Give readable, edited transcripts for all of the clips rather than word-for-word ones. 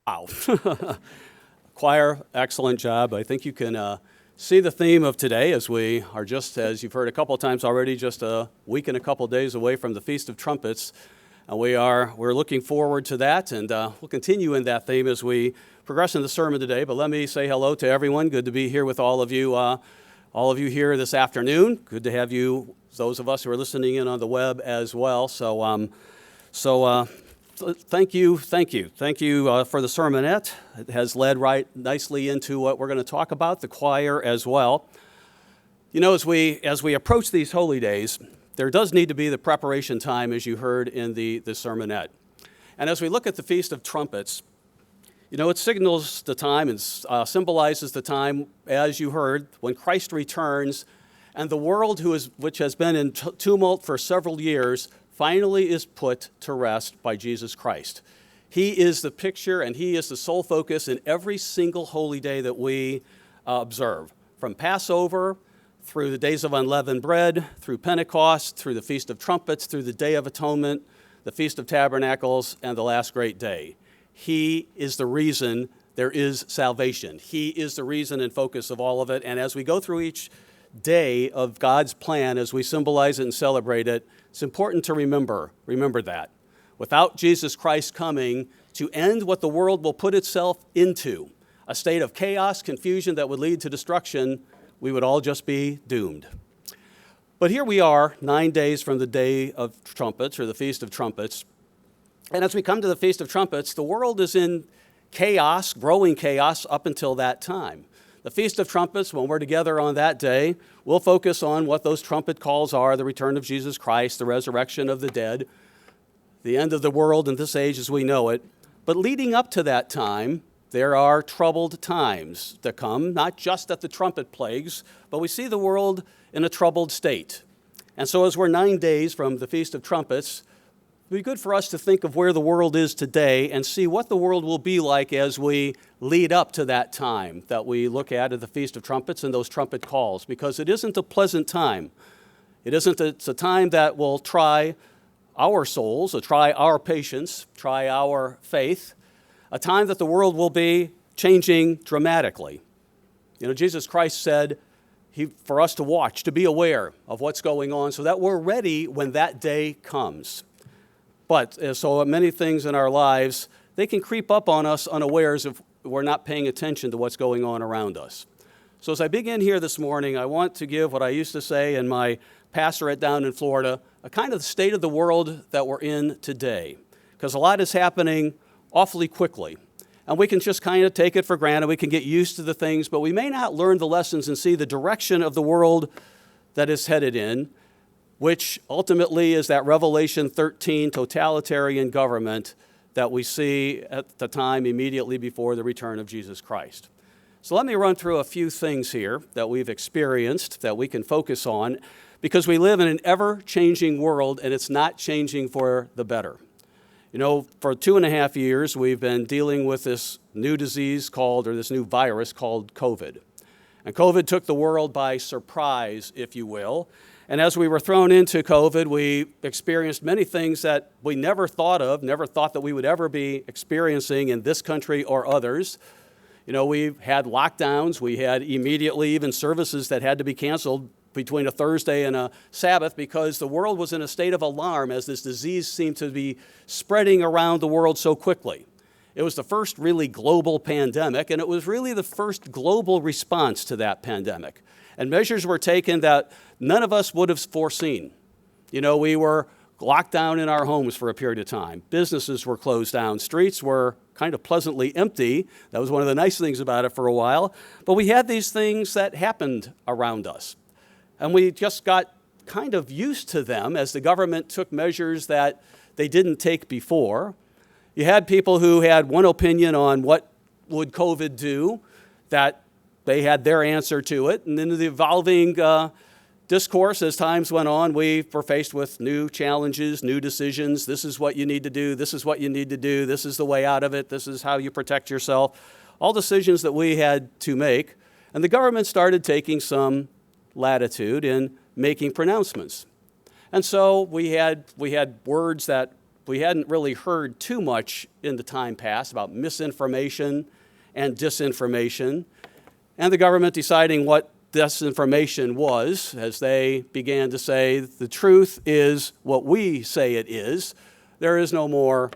Wow. Choir, excellent job. I think you can see the theme of today as we are just, as you've heard a couple of times already, just a week and a couple of days away from the Feast of Trumpets. And we're looking forward to that, and we'll continue in that theme as we progress in the sermon today. But let me say hello to everyone. Good to be here with all of you here this afternoon. Good to have you, those of us who are listening in on the web as well. Thank you for the sermonette. It has led right nicely into what we're going to talk about, the choir as well. You know, as we approach these holy days, there does need to be the preparation time, as you heard in the sermonette. And as we look at the Feast of Trumpets, you know, it signals the time and symbolizes the time, as you heard, when Christ returns and the world which has been in tumult for several years finally is put to rest by Jesus Christ. He is the picture and he is the sole focus in every single holy day that we observe, from Passover through the days of unleavened bread, through Pentecost, through the Feast of Trumpets, through the Day of Atonement, the Feast of Tabernacles, and the last great day. He is the reason there is salvation. He is the reason and focus of all of it. And as we go through each day of God's plan, as we symbolize it and celebrate it, it's important to remember that. Without Jesus Christ coming to end what the world will put itself into, a state of chaos, confusion that would lead to destruction, we would all just be doomed. But here we are, 9 days from the Day of Trumpets, or the Feast of Trumpets. And as we come to the Feast of Trumpets, the world is in chaos, growing chaos up until that time. The Feast of Trumpets, when we're together on that day, we'll focus on what those trumpet calls are: the return of Jesus Christ, the resurrection of the dead, the end of the world in this age as we know it. But leading up to that time, there are troubled times that come, not just at the trumpet plagues, but we see the world in a troubled state. And so as we're 9 days from the Feast of Trumpets, it would be good for us to think of where the world is today and see what the world will be like as we lead up to that time that we look at the Feast of Trumpets and those trumpet calls, because it isn't a pleasant time. It's a time that will try our souls, try our patience, try our faith, a time that the world will be changing dramatically. You know, Jesus Christ said for us to watch, to be aware of what's going on so that we're ready when that day comes. But so many things in our lives, they can creep up on us unawares if we're not paying attention to what's going on around us. So as I begin here this morning, I want to give what I used to say in my pastorate down in Florida, a kind of the state of the world that we're in today. Because a lot is happening awfully quickly. And we can just kind of take it for granted. We can get used to the things, but we may not learn the lessons and see the direction of the world that is headed in, which ultimately is that Revelation 13 totalitarian government that we see at the time immediately before the return of Jesus Christ. So let me run through a few things here that we've experienced that we can focus on, because we live in an ever-changing world and it's not changing for the better. You know, for 2.5 years, we've been dealing with this new this new virus called COVID. And COVID took the world by surprise, if you will. And as we were thrown into COVID, we experienced many things that we never thought that we would ever be experiencing in this country or others. You know, we had lockdowns. We had immediately even services that had to be canceled between a Thursday and a Sabbath because the world was in a state of alarm as this disease seemed to be spreading around the world so quickly. It was the first really global pandemic, and it was really the first global response to that pandemic. And measures were taken that none of us would have foreseen. You know, we were locked down in our homes for a period of time. Businesses were closed down. Streets were kind of pleasantly empty. That was one of the nice things about it for a while. But we had these things that happened around us. And we just got kind of used to them as the government took measures that they didn't take before. You had people who had one opinion on what would COVID do, that they had their answer to it. And in the evolving discourse, as times went on, we were faced with new challenges, new decisions. This is what you need to do. This is what you need to do. This is the way out of it. This is how you protect yourself. All decisions that we had to make. And the government started taking some latitude in making pronouncements. And so we had words that we hadn't really heard too much in the time past about misinformation and disinformation, and the government deciding what disinformation was as they began to say the truth is what we say it is. There is no more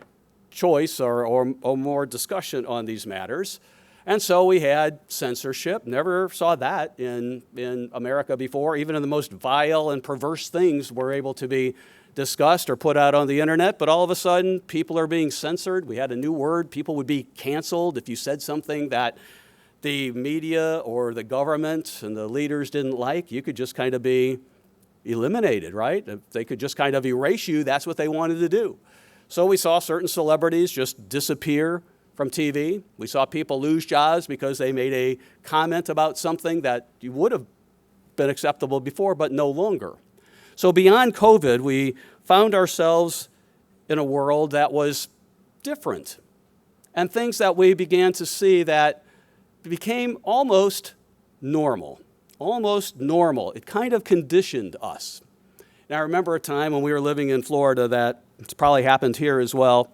choice or more discussion on these matters. And so we had censorship. Never saw that in America before. Even in the most vile and perverse things were able to be discussed or put out on the internet. But all of a sudden, people are being censored. We had a new word. People would be canceled if you said something that the media or the government and the leaders didn't like. You could just kind of be eliminated, right? If they could just kind of erase you. That's what they wanted to do. So we saw certain celebrities just disappear from TV. We saw people lose jobs because they made a comment about something that you would have been acceptable before, but no longer. So beyond COVID, we found ourselves in a world that was different, and things that we began to see that became almost normal. Almost normal. It kind of conditioned us. Now, I remember a time when we were living in Florida that it's probably happened here as well,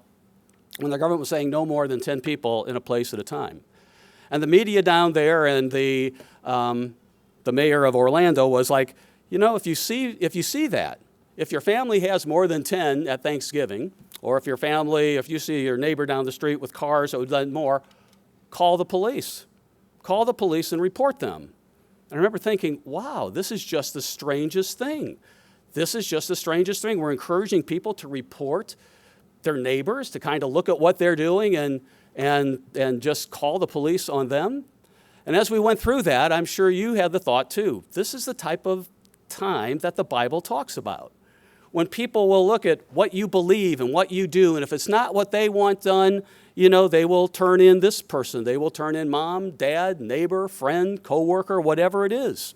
when the government was saying no more than 10 people in a place at a time. And the media down there and the mayor of Orlando was like, you know, if you see that, if your family has more than 10 at Thanksgiving, or if you see your neighbor down the street with cars that would done more, call the police. Call the police and report them. And I remember thinking, wow, this is just the strangest thing. This is just the strangest thing. We're encouraging people to report their neighbors, to kind of look at what they're doing and just call the police on them. And as we went through that, I'm sure you had the thought too, this is the type of time that the Bible talks about. When people will look at what you believe and what you do, and if it's not what they want done, you know, they will turn in this person. They will turn in mom, dad, neighbor, friend, coworker, whatever it is.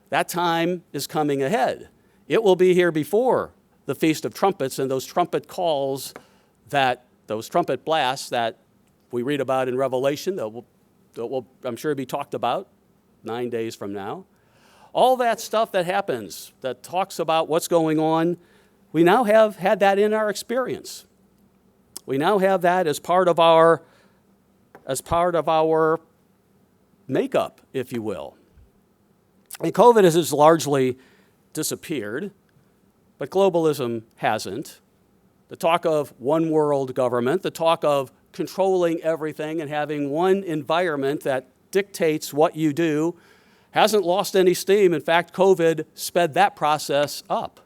That time is coming ahead. It will be here before the Feast of Trumpets and those trumpet calls, those trumpet blasts that we read about in Revelation that will I'm sure, be talked about 9 days from now. All that stuff that happens, that talks about what's going on, we now have had that in our experience. We now have that as part of our makeup, if you will. And COVID has largely disappeared, but globalism hasn't. The talk of one world government, the talk of controlling everything and having one environment that dictates what you do hasn't lost any steam. In fact, COVID sped that process up.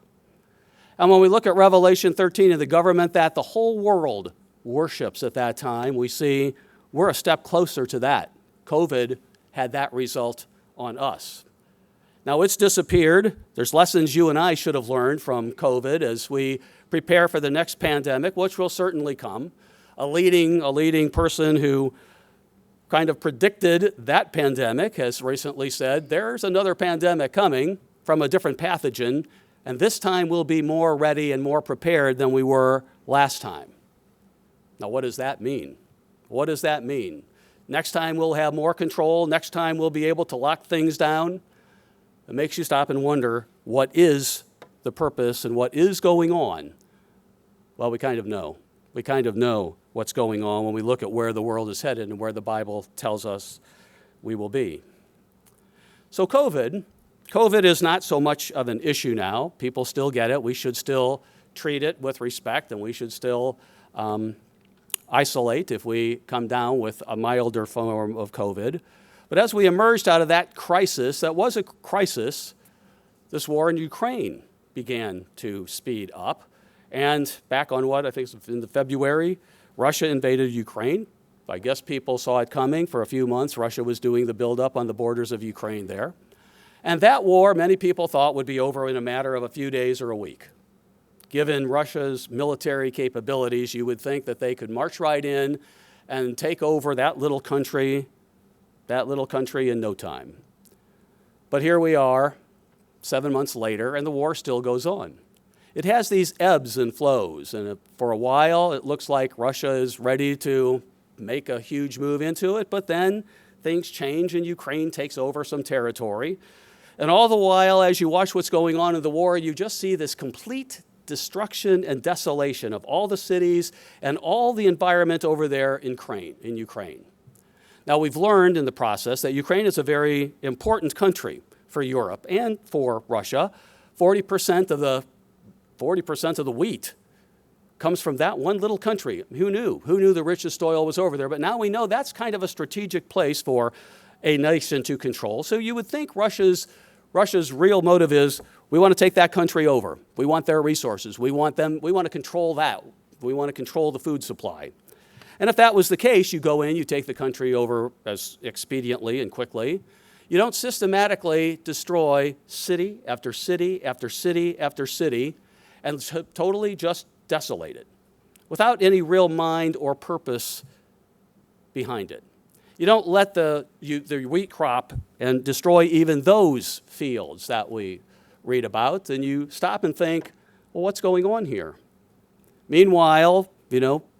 And when we look at Revelation 13 and the government that the whole world worships at that time, we see we're a step closer to that. COVID had that result on us. Now, it's disappeared. There's lessons you and I should have learned from COVID as we prepare for the next pandemic, which will certainly come. A leading person who kind of predicted that pandemic has recently said, there's another pandemic coming from a different pathogen, and this time we'll be more ready and more prepared than we were last time. Now, what does that mean? What does that mean? Next time we'll have more control. Next time we'll be able to lock things down. It makes you stop and wonder, what is the purpose and what is going on? Well, we kind of know. We kind of know what's going on when we look at where the world is headed and where the Bible tells us we will be. So COVID is not so much of an issue now. People still get it. We should still treat it with respect, and we should still isolate if we come down with a milder form of COVID. But as we emerged out of that crisis, that was a crisis, this war in Ukraine began to speed up. And back on I think it was in February, Russia invaded Ukraine. I guess people saw it coming. For a few months, Russia was doing the buildup on the borders of Ukraine there. And that war, many people thought, would be over in a matter of a few days or a week. Given Russia's military capabilities, you would think that they could march right in and take over that little country in no time. But here we are, 7 months later, and the war still goes on. It has these ebbs and flows, and for a while it looks like Russia is ready to make a huge move into it, but then things change and Ukraine takes over some territory. And all the while, as you watch what's going on in the war, you just see this complete destruction and desolation of all the cities and all the environment over there in Ukraine. Now, we've learned in the process that Ukraine is a very important country for Europe and for Russia. 40% of the wheat comes from that one little country. Who knew? Who knew the richest oil was over there? But now we know that's kind of a strategic place for a nation to control. So you would think Russia's real motive is, we want to take that country over. We want their resources. We want to control that. We want to control the food supply. And if that was the case, you go in, you take the country over as expediently and quickly. You don't systematically destroy city after city after city after city and totally just desolate it without any real mind or purpose behind it. You don't let the wheat crop and destroy even those fields that we read about, and you stop and think, well, what's going on here? Meanwhile,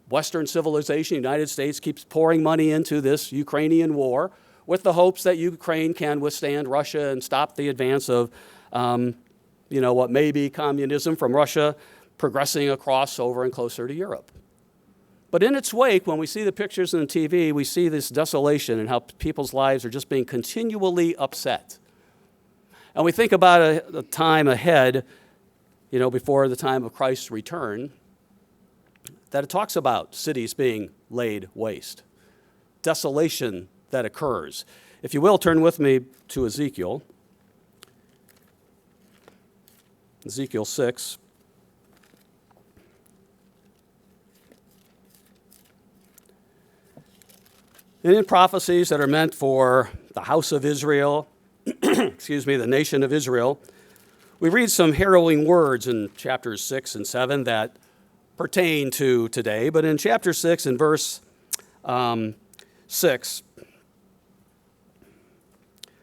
Western civilization, United States, keeps pouring money into this Ukrainian war with the hopes that Ukraine can withstand Russia and stop the advance of, what may be communism from Russia progressing across over and closer to Europe. But in its wake, when we see the pictures on TV, we see this desolation and how people's lives are just being continually upset. And we think about a time ahead, before the time of Christ's return, that it talks about cities being laid waste, desolation that occurs. If you will, turn with me to Ezekiel 6. And in prophecies that are meant for the house of Israel, the nation of Israel, we read some harrowing words in chapters 6 and 7 that pertain to today. But in chapter 6 and verse 6,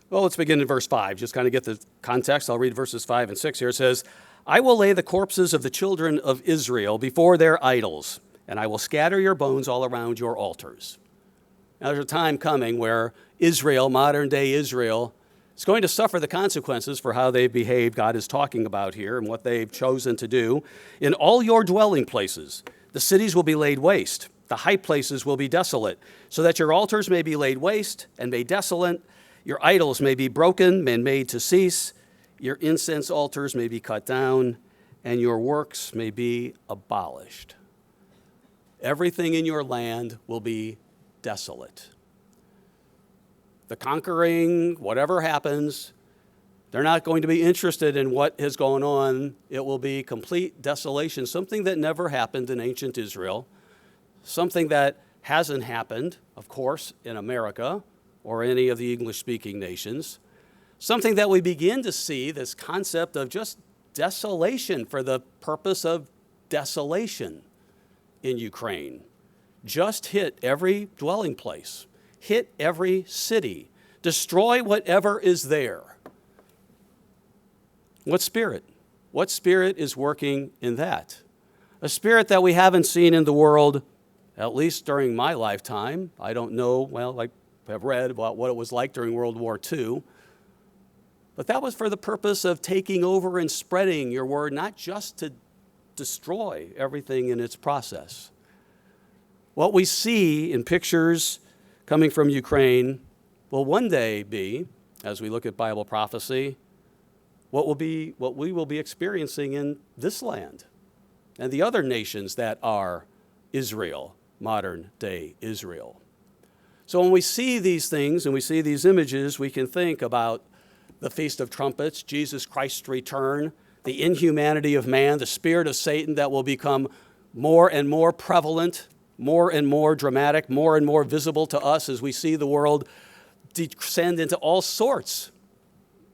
well, let's begin in verse 5. Just kind of get the context. I'll read verses 5 and 6 here. It says, I will lay the corpses of the children of Israel before their idols, and I will scatter your bones all around your altars. Now, there's a time coming where Israel, modern-day Israel, is going to suffer the consequences for how they've behaved, God is talking about here, and what they've chosen to do. In all your dwelling places, the cities will be laid waste. The high places will be desolate, so that your altars may be laid waste and made desolate. Your idols may be broken and made to cease. Your incense altars may be cut down, and your works may be abolished. Everything in your land will be desolate. The conquering, whatever happens, they're not going to be interested in what is going on. It will be complete desolation, something that never happened in ancient Israel, something that hasn't happened, of course, in America or any of the English-speaking nations, something that we begin to see, this concept of just desolation for the purpose of desolation in Ukraine. Just hit every dwelling place, hit every city, destroy whatever is there. What spirit? What spirit is working in that? A spirit that we haven't seen in the world, at least during my lifetime. I don't know, I have read about what it was like during World War II. But that was for the purpose of taking over and spreading your word, not just to destroy everything in its process. What we see in pictures coming from Ukraine will one day be, as we look at Bible prophecy, what we will be experiencing in this land and the other nations that are Israel, modern day Israel. So when we see these things and we see these images, we can think about the Feast of Trumpets, Jesus Christ's return, the inhumanity of man, the spirit of Satan that will become more and more prevalent, more and more dramatic, more and more visible to us as we see the world descend into all sorts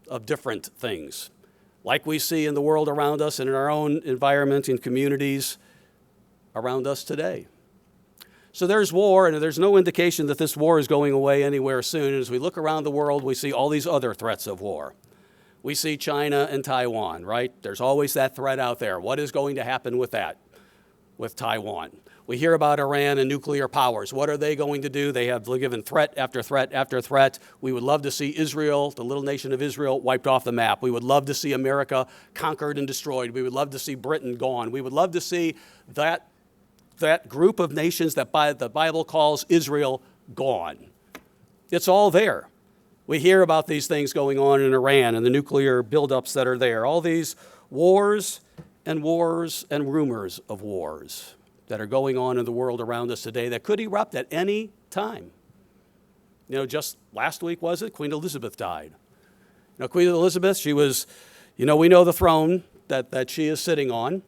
of different things, like we see in the world around us and in our own environment and communities around us today. So there's war, and there's no indication that this war is going away anywhere soon. And as we look around the world, we see all these other threats of war. We see China and Taiwan, right? There's always that threat out there. What is going to happen with that? with Taiwan. We hear about Iran and nuclear powers. What are they going to do? They have given threat after threat after threat. We would love to see Israel, the little nation of Israel, wiped off the map. We would love to see America conquered and destroyed. We would love to see Britain gone. We would love to see that group of nations that the Bible calls Israel gone. It's all there. We hear about these things going on in Iran and the nuclear buildups that are there. All these wars and rumors of wars that are going on in the world around us today that could erupt at any time. Just last week, was it? Queen Elizabeth died. Queen Elizabeth, she was, we know the throne that she is sitting on.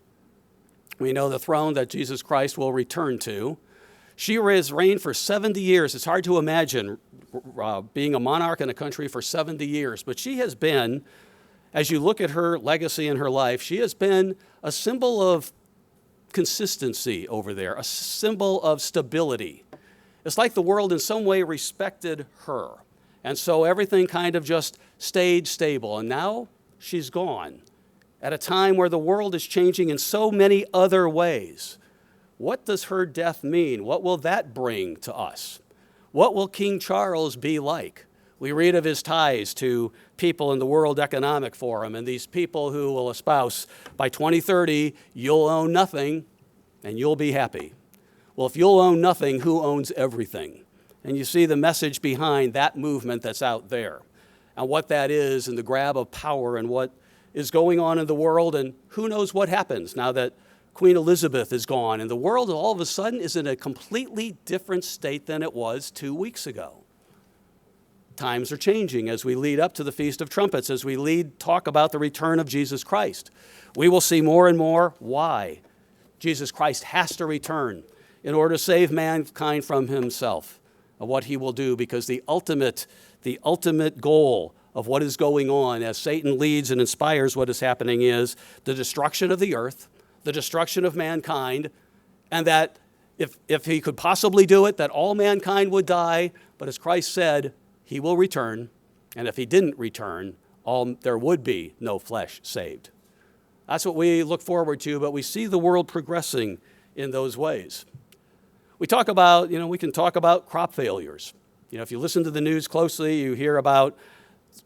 We know the throne that Jesus Christ will return to. She has reigned for 70 years. It's hard to imagine being a monarch in a country for 70 years. But she has been, as you look at her legacy in her life, she has been a symbol of consistency over there, a symbol of stability. It's like the world in some way respected her. And so everything kind of just stayed stable. And now she's gone at a time where the world is changing in so many other ways. What does her death mean? What will that bring to us? What will King Charles be like? We read of his ties to people in the World Economic Forum and these people who will espouse, by 2030, you'll own nothing and you'll be happy. Well, if you'll own nothing, who owns everything? And you see the message behind that movement that's out there and what that is and the grab of power and what is going on in the world, and who knows what happens now that Queen Elizabeth is gone and the world all of a sudden is in a completely different state than it was 2 weeks ago. Times are changing as we lead up to the Feast of Trumpets, as we talk about the return of Jesus Christ. We will see more and more why Jesus Christ has to return in order to save mankind from himself, and what he will do, because the ultimate goal of what is going on as Satan leads and inspires what is happening is the destruction of the earth, the destruction of mankind, and that if he could possibly do it, that all mankind would die, but as Christ said, he will return, and if he didn't return, there would be no flesh saved. That's what we look forward to, but we see the world progressing in those ways. We can talk about crop failures. If you listen to the news closely, you hear about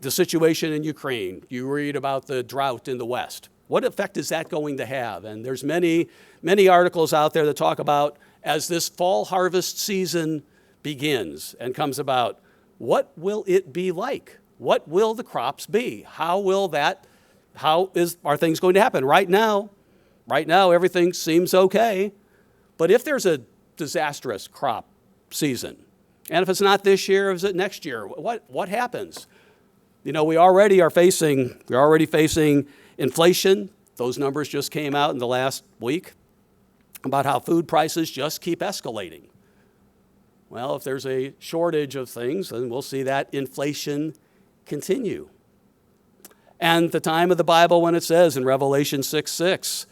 the situation in Ukraine. You read about the drought in the West. What effect is that going to have? And there's many, many articles out there that talk about, as this fall harvest season begins and comes about, what will it be like? What will the crops be? Are things going to happen? Right now, everything seems okay. But if there's a disastrous crop season, and if it's not this year, is it next year? What happens? We already facing inflation. Those numbers just came out in the last week about how food prices just keep escalating. Well, if there's a shortage of things, then we'll see that inflation continue. And the time of the Bible when it says in Revelation 6:6,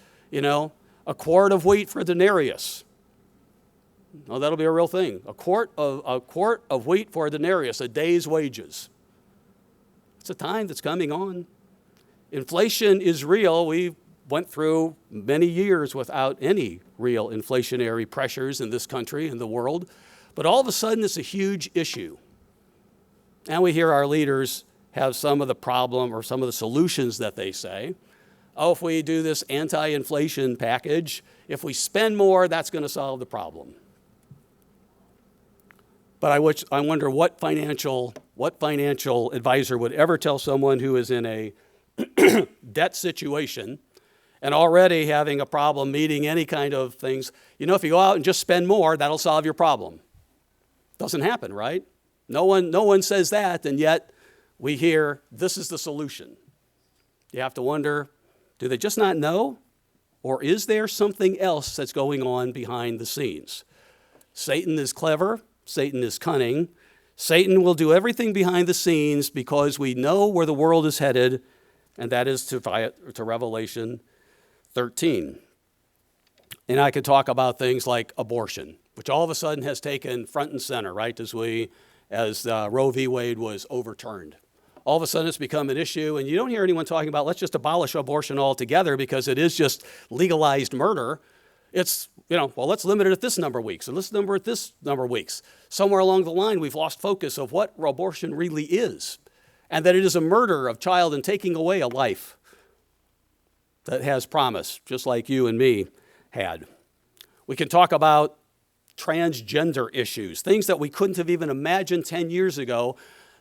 a quart of wheat for a denarius. Oh, that'll be a real thing. A quart of wheat for a denarius, a day's wages. It's a time that's coming on. Inflation is real. We went through many years without any real inflationary pressures in this country and the world. But all of a sudden, it's a huge issue. And we hear our leaders have some of the problem or some of the solutions that they say. Oh, if we do this anti-inflation package, if we spend more, that's going to solve the problem. But I wonder what financial advisor would ever tell someone who is in a debt situation and already having a problem meeting any kind of things, if you go out and just spend more, that'll solve your problem. Doesn't happen, right? No one says that, and yet we hear this is the solution. You have to wonder, do they just not know? Or is there something else that's going on behind the scenes? Satan is clever. Satan is cunning. Satan will do everything behind the scenes because we know where the world is headed, and that is to Revelation 13. And I could talk about things like abortion, which all of a sudden has taken front and center, right, as Roe v. Wade was overturned. All of a sudden it's become an issue, and you don't hear anyone talking about let's just abolish abortion altogether because it is just legalized murder. It's Well, let's limit it at this number of weeks, and let's number it this number of weeks. Somewhere along the line, we've lost focus of what abortion really is, and that it is a murder of child and taking away a life that has promise, just like you and me had. We can talk about transgender issues, things that we couldn't have even imagined 10 years ago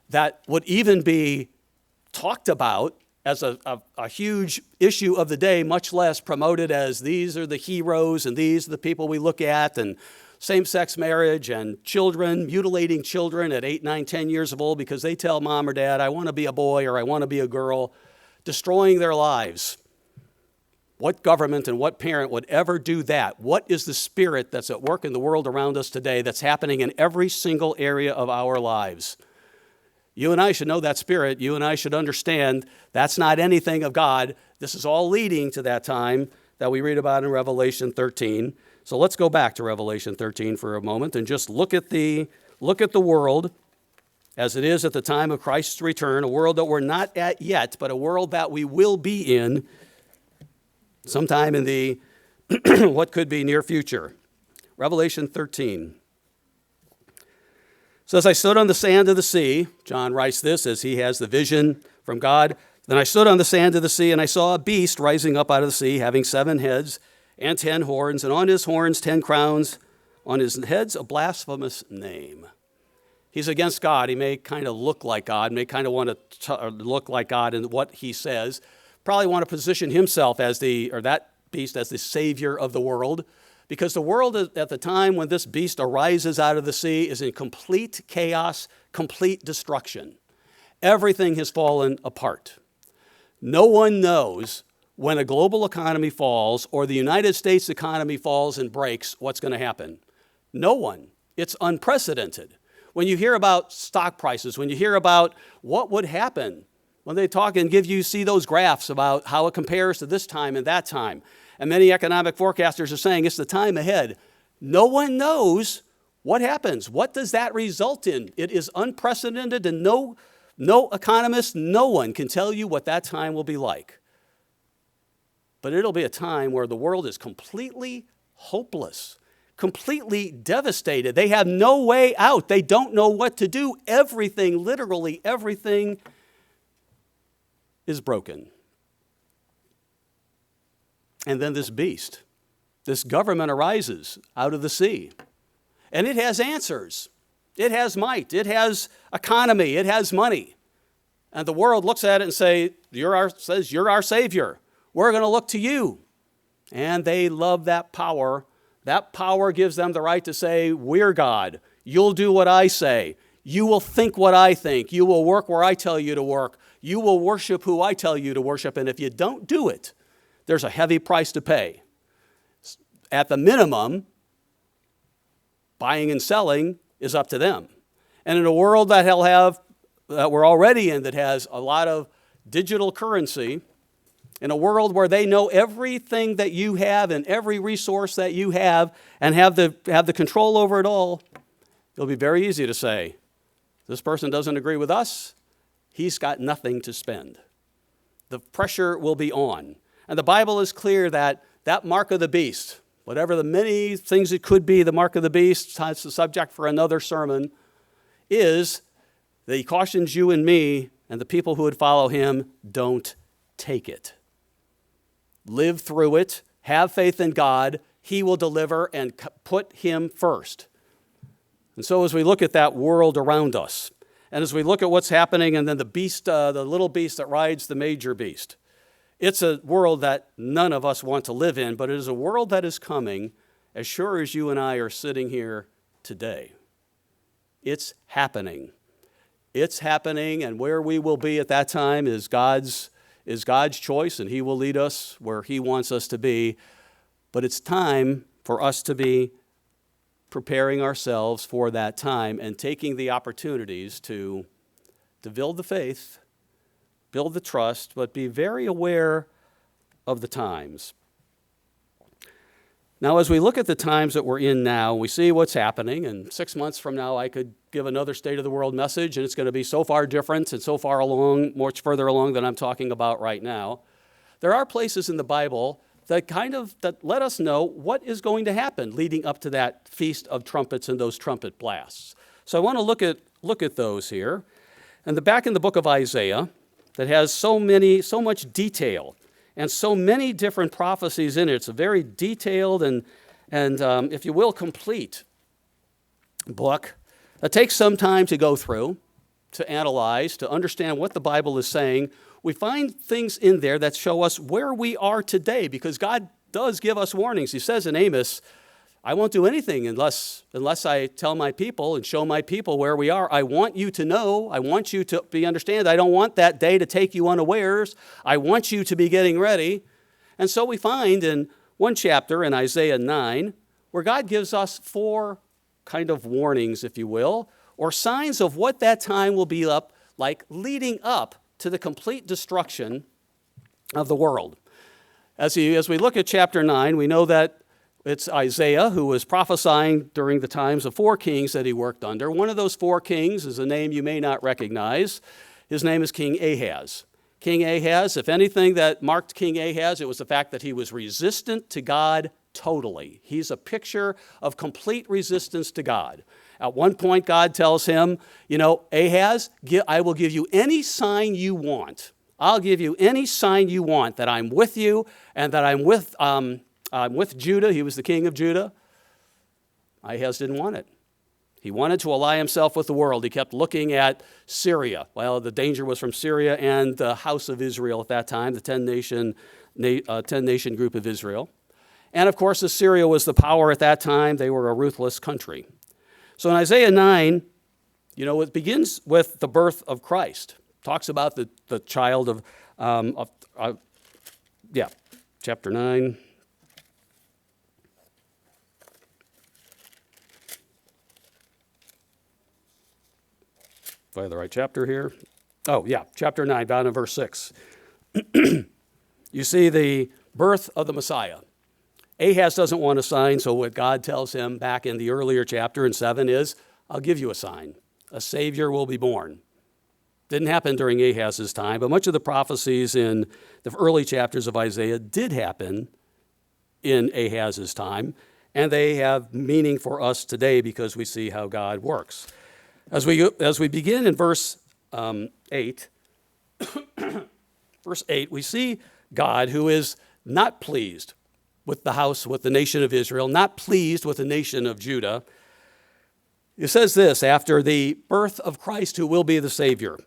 that would even be talked about as a huge issue of the day, much less promoted as these are the heroes and these are the people we look at, and same-sex marriage and children, mutilating children at 8, 9, 10 years old because they tell mom or dad, I want to be a boy or I want to be a girl, destroying their lives. What government and what parent would ever do that? What is the spirit that's at work in the world around us today that's happening in every single area of our lives? You and I should know that spirit. You and I should understand that's not anything of God. This is all leading to that time that we read about in Revelation 13. So let's go back to Revelation 13 for a moment and just look at the world as it is at the time of Christ's return, a world that we're not at yet, but a world that we will be in sometime in the what could be near future. Revelation 13. So as I stood on the sand of the sea, John writes this as he has the vision from God. Then I stood on the sand of the sea, and I saw a beast rising up out of the sea, having 7 heads and 10 horns, and on his horns 10 crowns, on his heads a blasphemous name. He's against God. He may kind of look like God, may kind of want to look like God in what he says. Probably want to position himself that beast as the savior of the world, because the world at the time when this beast arises out of the sea is in complete chaos, complete destruction. Everything has fallen apart. No one knows when a global economy falls or the United States economy falls and breaks, what's going to happen. No one. It's unprecedented. When you hear about stock prices, when you hear about what would happen, when they talk and see those graphs about how it compares to this time and that time, and many economic forecasters are saying it's the time ahead. No one knows what happens. What does that result in? It is unprecedented, and no economist, no one can tell you what that time will be like. But it'll be a time where the world is completely hopeless, completely devastated. They have no way out. They don't know what to do. Everything, literally everything, is broken. And then this beast, this government arises out of the sea. And it has answers. It has might. It has economy. It has money. And the world looks at it and says, you're our savior. We're going to look to you. And they love that power. That power gives them the right to say, we're God. You'll do what I say. You will think what I think. You will work where I tell you to work. You will worship who I tell you to worship. And if you don't do it, there's a heavy price to pay. At the minimum, buying and selling is up to them. And in a world that we're already in, that has a lot of digital currency, in a world where they know everything that you have and every resource that you have and have the control over it all, it'll be very easy to say, this person doesn't agree with us, he's got nothing to spend. The pressure will be on. And the Bible is clear that that mark of the beast, whatever the many things it could be, the mark of the beast, that's the subject for another sermon, is that he cautions you and me and the people who would follow him, don't take it. Live through it, have faith in God, he will deliver, and put him first. And so as we look at that world around us, and as we look at what's happening, and then the beast, the little beast that rides the major beast, it's a world that none of us want to live in, but it is a world that is coming as sure as you and I are sitting here today. It's happening. It's happening, and where we will be at that time is God's choice, and he will lead us where he wants us to be. But it's time for us to be preparing ourselves for that time and taking the opportunities to build the faith, build the trust, but be very aware of the times. Now, as we look at the times that we're in now, we see what's happening, and 6 months from now I could give another State of the World message, and it's going to be so far different and so far along, much further along than I'm talking about right now. There are places in the Bible that let us know what is going to happen leading up to that Feast of Trumpets and those trumpet blasts. So I want to look at those here. And the back in the book of Isaiah that has so much detail and so many different prophecies in it. It's a very detailed and if you will, complete book. It takes some time to go through, to analyze, to understand what the Bible is saying. We find things in there that show us where we are today, because God does give us warnings. He says in Amos, I won't do anything unless I tell my people and show my people where we are. I want you to know. I want you to understand. I don't want that day to take you unawares. I want you to be getting ready. And so we find in one chapter in Isaiah 9 where God gives us 4 kind of warnings, if you will, or signs of what that time will be like leading up to the complete destruction of the world. As we look at chapter 9, we know that it's Isaiah who was prophesying during the times of 4 kings that he worked under. One of those 4 kings is a name you may not recognize. His name is King Ahaz. King Ahaz, if anything that marked King Ahaz, it was the fact that he was resistant to God totally. He's a picture of complete resistance to God. At one point, God tells him, Ahaz, I will give you any sign you want. I'll give you any sign you want that I'm with you and that I'm with Judah. He was the king of Judah. Ahaz didn't want it. He wanted to ally himself with the world. He kept looking at Syria. Well, the danger was from Syria and the house of Israel at that time, the 10-nation group of Israel. And of course, Assyria was the power at that time. They were a ruthless country. So in Isaiah 9, it begins with the birth of Christ. Talks about the child chapter 9. Do I have the right chapter here? Oh, yeah, chapter 9, down in verse 6. You see the birth of the Messiah. Ahaz doesn't want a sign, so what God tells him back in the earlier chapter in 7 is, I'll give you a sign. A Savior will be born. Didn't happen during Ahaz's time, but much of the prophecies in the early chapters of Isaiah did happen in Ahaz's time, and they have meaning for us today because we see how God works. As we begin in verse 8, we see God who is not pleased with the nation of Israel, not pleased with the nation of Judah. It says this, after the birth of Christ who will be the Savior,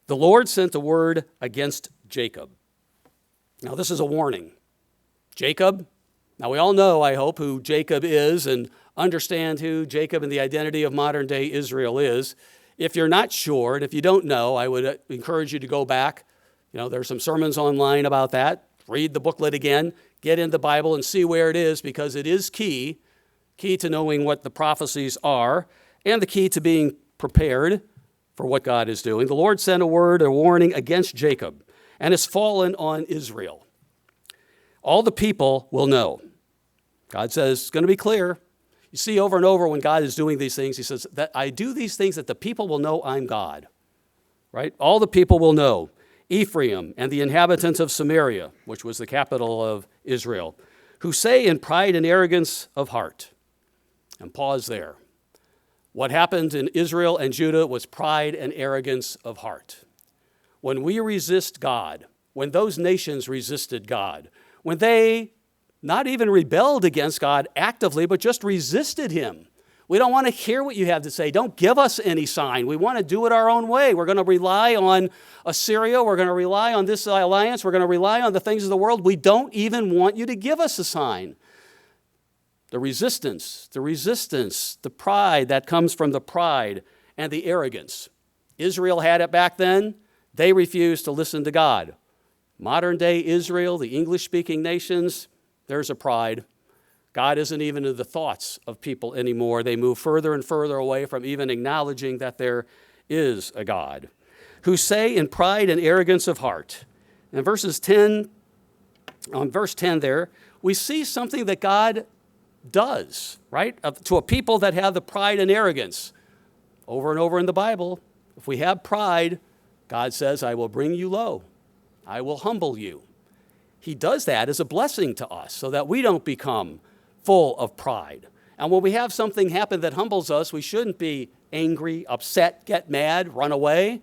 the Lord sent a word against Jacob. Now this is a warning. Jacob, now we all know, I hope, who Jacob is and understand who Jacob and the identity of modern day Israel is. If you're not sure, and if you don't know, I would encourage you to go back. There's some sermons online about that. Read the booklet again, get in the Bible and see where it is, because it is key to knowing what the prophecies are and the key to being prepared for what God is doing. The Lord sent a warning against Jacob, and it's fallen on Israel. All the people will know. God says it's going to be clear. You see over and over when God is doing these things, he says that I do these things that the people will know I'm God, right? All the people will know. Ephraim and the inhabitants of Samaria, which was the capital of Israel, who say in pride and arrogance of heart. And pause there. What happened in Israel and Judah was pride and arrogance of heart. When we resist God, when those nations resisted God, when they not even rebelled against God actively, but just resisted him. We don't want to hear what you have to say. Don't give us any sign. We want to do it our own way. We're going to rely on Assyria. We're going to rely on this alliance. We're going to rely on the things of the world. We don't even want you to give us a sign. The resistance, the pride that comes from the pride and the arrogance. Israel had it back then. They refused to listen to God. Modern day Israel, the English-speaking nations, there's a pride. God isn't even in the thoughts of people anymore. They move further and further away from even acknowledging that there is a God, who say in pride and arrogance of heart. In verse 10 there, we see something that God does, right? To a people that have the pride and arrogance. Over and over in the Bible, if we have pride, God says, I will bring you low. I will humble you. he does that as a blessing to us so that we don't become full of pride. And when we have something happen that humbles us, we shouldn't be angry, upset, get mad, run away.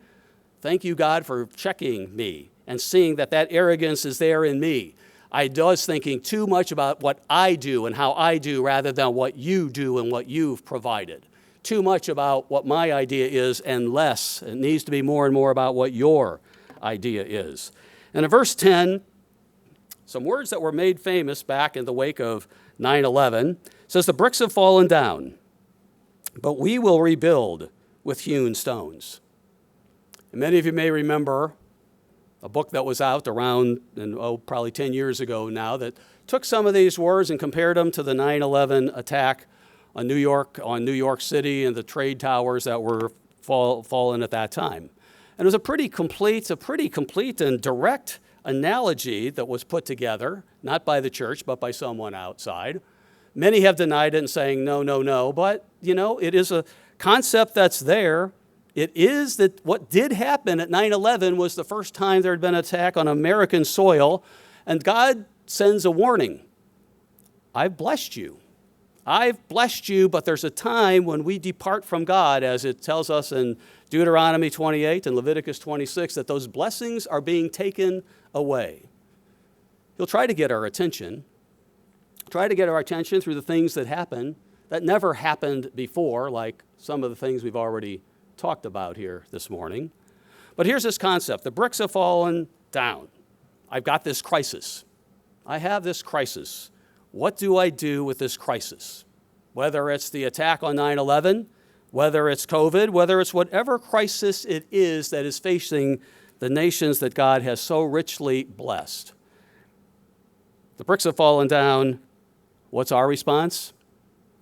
Thank you, God, for checking me and seeing that arrogance is there in me. I was thinking too much about what I do and how I do rather than what you do and what you've provided. Too much about what my idea is and less. It needs to be more and more about what your idea is. And in verse 10, some words that were made famous back in the wake of 9/11, says, the bricks have fallen down, but we will rebuild with hewn stones. And many of you may remember a book that was out around, probably 10 years ago now, that took some of these words and compared them to the 9/11 attack on New York City and the trade towers that were fallen at that time. And it was a pretty complete and direct analogy that was put together, not by the church, but by someone outside. Many have denied it and saying, no, but, it is a concept that's there. It is that what did happen at 9/11 was the first time there had been an attack on American soil, and God sends a warning. I've blessed you. I've blessed you, but there's a time when we depart from God, as it tells us in Deuteronomy 28 and Leviticus 26, that those blessings are being taken away. He'll try to get our attention, through the things that happen that never happened before, like some of the things we've already talked about here this morning. But here's this concept. The bricks have fallen down. I've got this crisis. I have this crisis. What do I do with this crisis? Whether it's the attack on 9/11, whether it's COVID, whether it's whatever crisis it is that is facing the nations that God has so richly blessed. The bricks have fallen down. What's our response?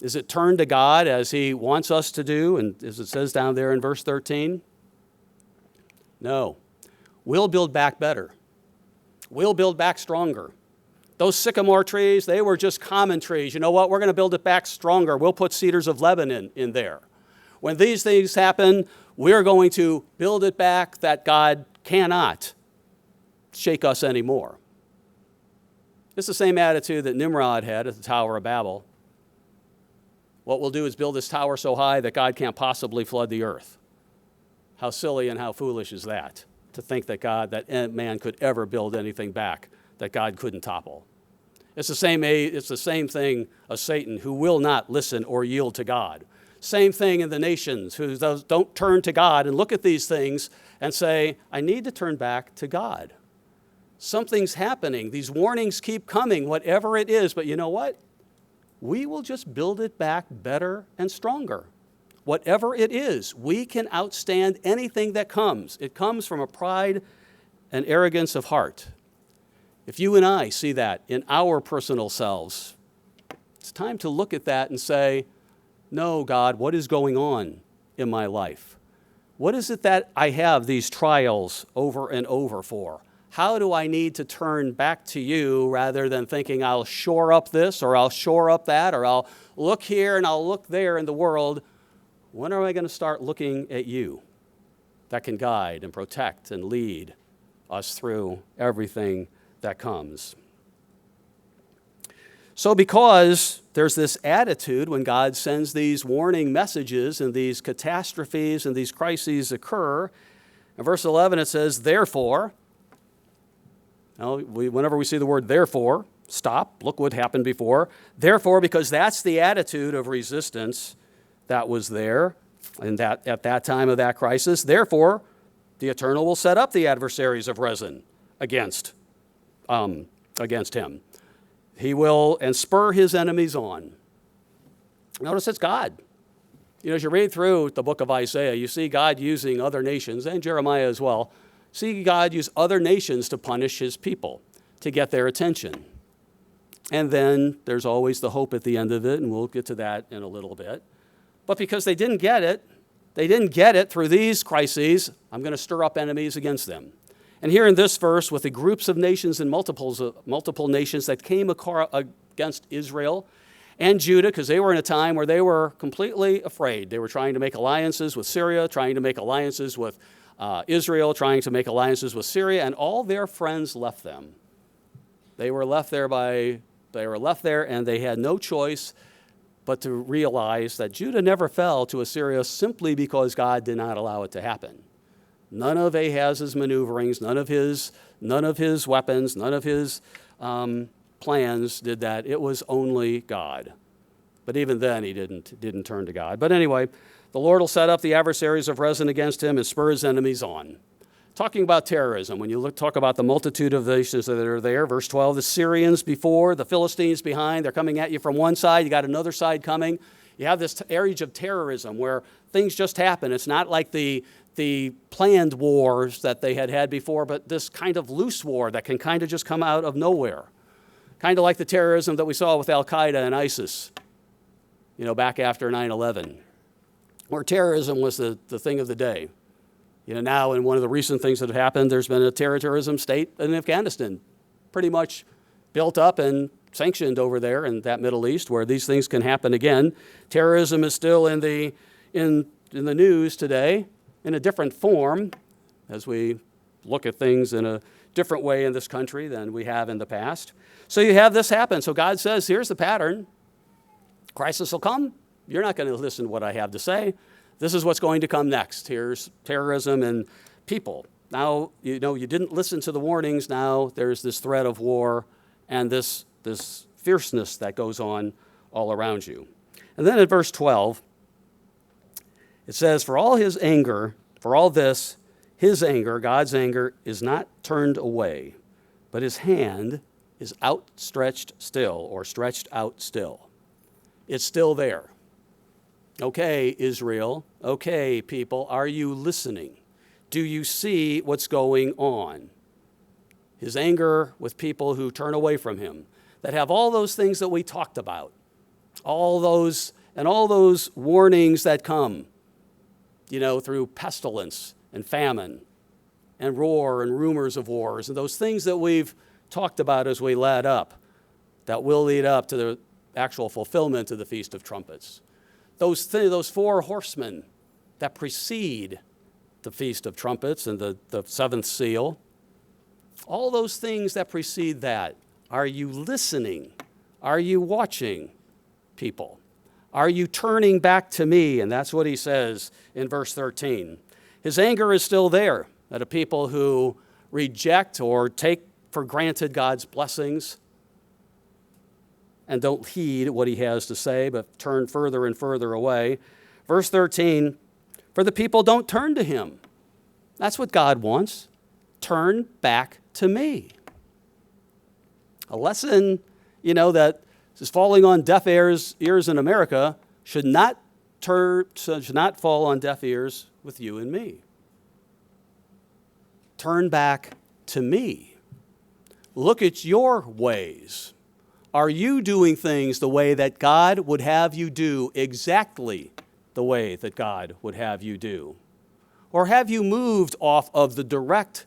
Is it turn to God as he wants us to do, and as it says down there in verse 13? No. We'll build back better. We'll build back stronger. Those sycamore trees, they were just common trees. You know what? We're going to build it back stronger. We'll put cedars of Lebanon in there. When these things happen, we're going to build it back that God cannot shake us anymore. It's the same attitude that Nimrod had at the Tower of Babel. What we'll do is build this tower so high that God can't possibly flood the earth. How silly and how foolish is that, to think that man could ever build anything back that God couldn't topple. It's the same thing of Satan, who will not listen or yield to God. Same thing in the nations, who don't turn to God and look at these things and say, I need to turn back to God. Something's happening. These warnings keep coming, whatever it is. But you know what? We will just build it back better and stronger. Whatever it is, we can outstand anything that comes. It comes from a pride and arrogance of heart. If you and I see that in our personal selves, it's time to look at that and say, no, God, what is going on in my life? What is it that I have these trials over and over for? How do I need to turn back to you rather than thinking I'll shore up this or I'll shore up that or I'll look here and I'll look there in the world? When am I going to start looking at you that can guide and protect and lead us through everything that comes? So because there's this attitude when God sends these warning messages and these catastrophes and these crises occur, in verse 11 it says, therefore, whenever we see the word therefore, stop, look what happened before. Therefore, because that's the attitude of resistance that was there and that at that time of that crisis, therefore, the Eternal will set up the adversaries of Rezin against him. He will and spur his enemies on. Notice it's God. As you read through the book of Isaiah, you see God using other nations, and Jeremiah as well, see God use other nations to punish his people, to get their attention. And then there's always the hope at the end of it, and we'll get to that in a little bit. But because they didn't get it through these crises, I'm going to stir up enemies against them. And here in this verse, with the groups of nations and multiple nations that came against Israel and Judah, because they were in a time where they were completely afraid. They were trying to make alliances with Syria, trying to make alliances with Israel, trying to make alliances with Syria, and all their friends left them. They were left there and they had no choice but to realize that Judah never fell to Assyria simply because God did not allow it to happen. None of Ahaz's maneuverings, none of his weapons, none of his plans did that. It was only God. But even then, he didn't turn to God. But anyway, the Lord will set up the adversaries of Rezin against him and spur his enemies on. Talking about terrorism, when you talk about the multitude of nations that are there, verse 12, the Syrians before, the Philistines behind, they're coming at you from one side, you got another side coming. You have this age of terrorism where things just happen. It's not like the planned wars that they had before, but this kind of loose war that can kind of just come out of nowhere. Kind of like the terrorism that we saw with Al-Qaeda and ISIS, back after 9/11, where terrorism was the thing of the day. Now in one of the recent things that have happened, there's been a terrorism state in Afghanistan, pretty much built up and sanctioned over there in that Middle East where these things can happen again. Terrorism is still in the news today in a different form as we look at things in a different way in this country than we have in the past. So you have this happen. So God says, here's the pattern. Crisis will come. You're not going to listen to what I have to say. This is what's going to come next. Here's terrorism and people. Now, you didn't listen to the warnings. Now there's this threat of war and this fierceness that goes on all around you. And then in verse 12, it says, for all his anger, for all this, his anger, God's anger, is not turned away, but his hand is outstretched still, or stretched out still. It's still there. Okay, Israel, okay, people, are you listening? Do you see what's going on? His anger with people who turn away from him, that have all those things that we talked about, all those warnings that come, through pestilence and famine and roar and rumors of wars and those things that we've talked about as we led up, that will lead up to the actual fulfillment of the Feast of Trumpets. Those four horsemen that precede the Feast of Trumpets and the seventh seal, all those things that precede that, are you listening? Are you watching, people? Are you turning back to me? And that's what he says in verse 13. His anger is still there at a people who reject or take for granted God's blessings and don't heed what he has to say, but turn further and further away. Verse 13, for the people don't turn to him. That's what God wants. Turn back to me. A lesson, that is falling on deaf ears in America should not fall on deaf ears with you and me. Turn back to me. Look at your ways. Are you doing things the way that God would have you do, exactly the way that God would have you do? Or have you moved off of the direct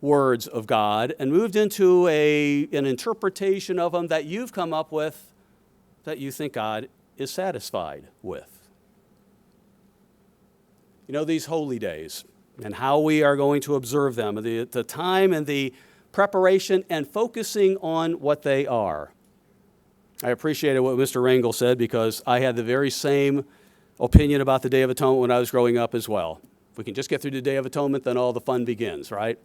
words of God and moved into an interpretation of them that you've come up with that you think God is satisfied with? These holy days and how we are going to observe them, the time and the preparation and focusing on what they are. I appreciated what Mr. Rangel said because I had the very same opinion about the Day of Atonement when I was growing up as well. If we can just get through the Day of Atonement, then all the fun begins, right?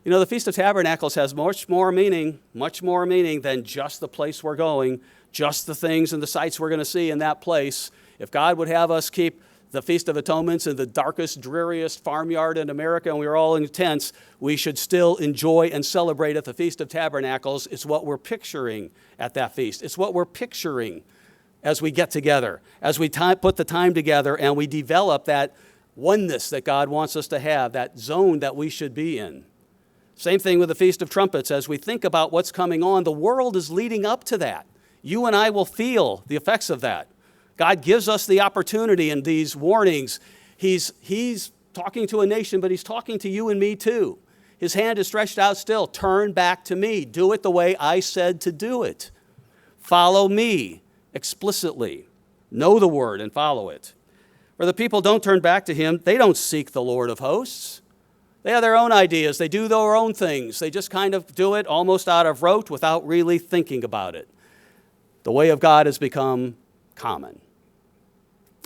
The Feast of Tabernacles has much more meaning than just the place we're going, just the things and the sights we're going to see in that place. If God would have us keep the Feast of Atonements in the darkest, dreariest farmyard in America, and we were all in tents, we should still enjoy and celebrate at the Feast of Tabernacles. It's what we're picturing at that feast. It's what we're picturing as we get together, as we put the time together and we develop that oneness that God wants us to have, that zone that we should be in. Same thing with the Feast of Trumpets. As we think about what's coming on, the world is leading up to that. You and I will feel the effects of that. God gives us the opportunity in these warnings. He's talking to a nation, but he's talking to you and me too. His hand is stretched out still. Turn back to me. Do it the way I said to do it. Follow me explicitly. Know the word and follow it. For the people don't turn back to him. They don't seek the Lord of hosts. They have their own ideas. They do their own things. They just kind of do it almost out of rote without really thinking about it. The way of God has become common.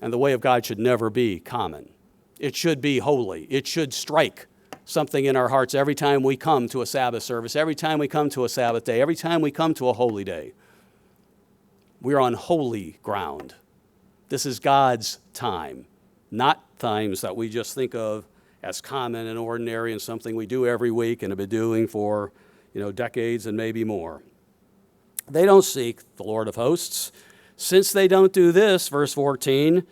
And the way of God should never be common. It should be holy. It should strike something in our hearts every time we come to a Sabbath service, every time we come to a Sabbath day, every time we come to a holy day. We're on holy ground. This is God's time, not times that we just think of as common and ordinary and something we do every week and have been doing for, decades and maybe more. They don't seek the Lord of hosts. Since they don't do this, verse 14,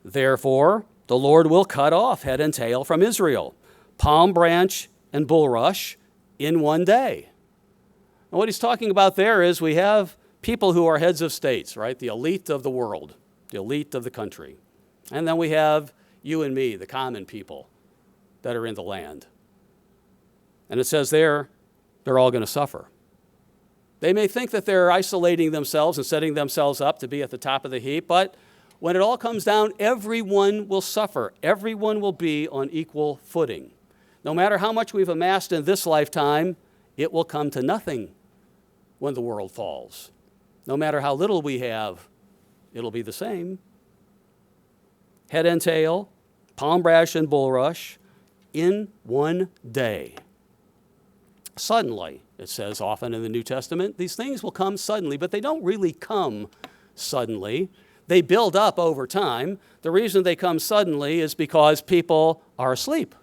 therefore the Lord will cut off head and tail from Israel, palm branch and bulrush in one day. And what he's talking about there is we have people who are heads of states, right? The elite of the world, the elite of the country. And then we have you and me, the common people that are in the land. And it says there, they're all going to suffer. They may think that they're isolating themselves and setting themselves up to be at the top of the heap, but when it all comes down, everyone will suffer. Everyone will be on equal footing. No matter how much we've amassed in this lifetime, it will come to nothing when the world falls. No matter how little we have, it'll be the same. Head and tail, palm branch and bulrush, in one day. Suddenly, it says often in the New Testament, these things will come suddenly, but they don't really come suddenly. They build up over time. The reason they come suddenly is because people are asleep.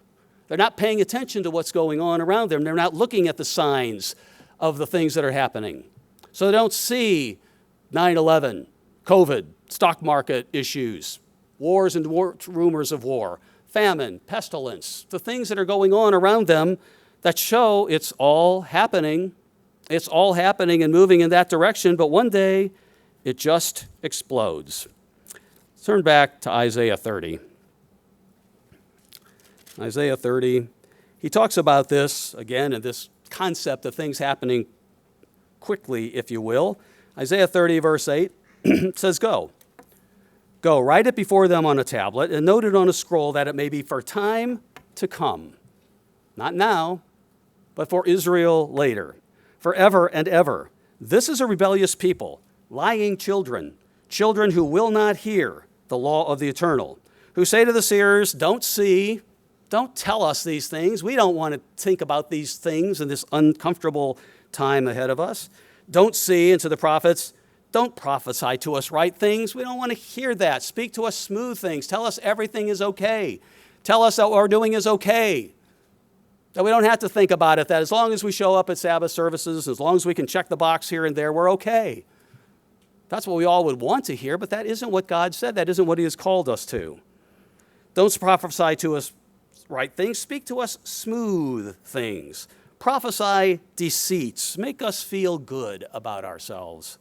They're not paying attention to what's going on around them. They're not looking at the signs of the things that are happening. So they don't see 9/11, COVID, stock market issues, wars and rumors of war, famine, pestilence, the things that are going on around them that show it's all happening. It's all happening and moving in that direction, but one day it just explodes. Turn back to Isaiah 30. Isaiah 30, he talks about this, again, in this concept of things happening quickly, if you will. Isaiah 30, verse 8, says, Go, write it before them on a tablet, and note it on a scroll, that it may be for time to come. Not now, but for Israel later, forever and ever. This is a rebellious people, lying children who will not hear the law of the Eternal, who say to the seers, don't see, don't tell us these things. We don't want to think about these things in this uncomfortable time ahead of us. Don't see, and to the prophets, don't prophesy to us right things. We don't want to hear that. Speak to us smooth things. Tell us everything is okay. Tell us that what we're doing is okay. That we don't have to think about it, that as long as we show up at Sabbath services, as long as we can check the box here and there, we're okay. That's what we all would want to hear, but that isn't what God said. That isn't what he has called us to. Don't prophesy to us right things. Speak to us smooth things. Prophesy deceits. Make us feel good about ourselves.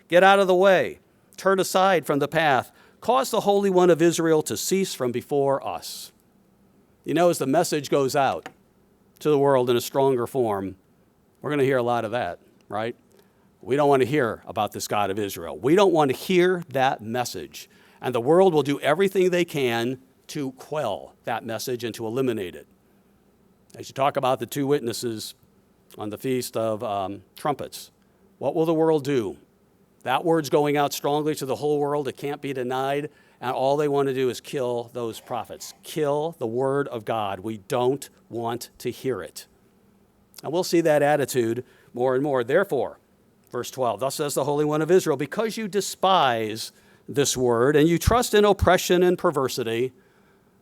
Get out of the way. Turn aside from the path. Cause the Holy One of Israel to cease from before us. As the message goes out to the world in a stronger form, we're going to hear a lot of that, right? We don't want to hear about this God of Israel. We don't want to hear that message. And the world will do everything they can to quell that message and to eliminate it. As you talk about the two witnesses on the Feast of Trumpets, what will the world do? That word's going out strongly to the whole world. It can't be denied. And all they want to do is kill those prophets, kill the word of God. We don't want to hear it. And we'll see that attitude more and more. Therefore, verse 12, thus says the Holy One of Israel, because you despise this word and you trust in oppression and perversity.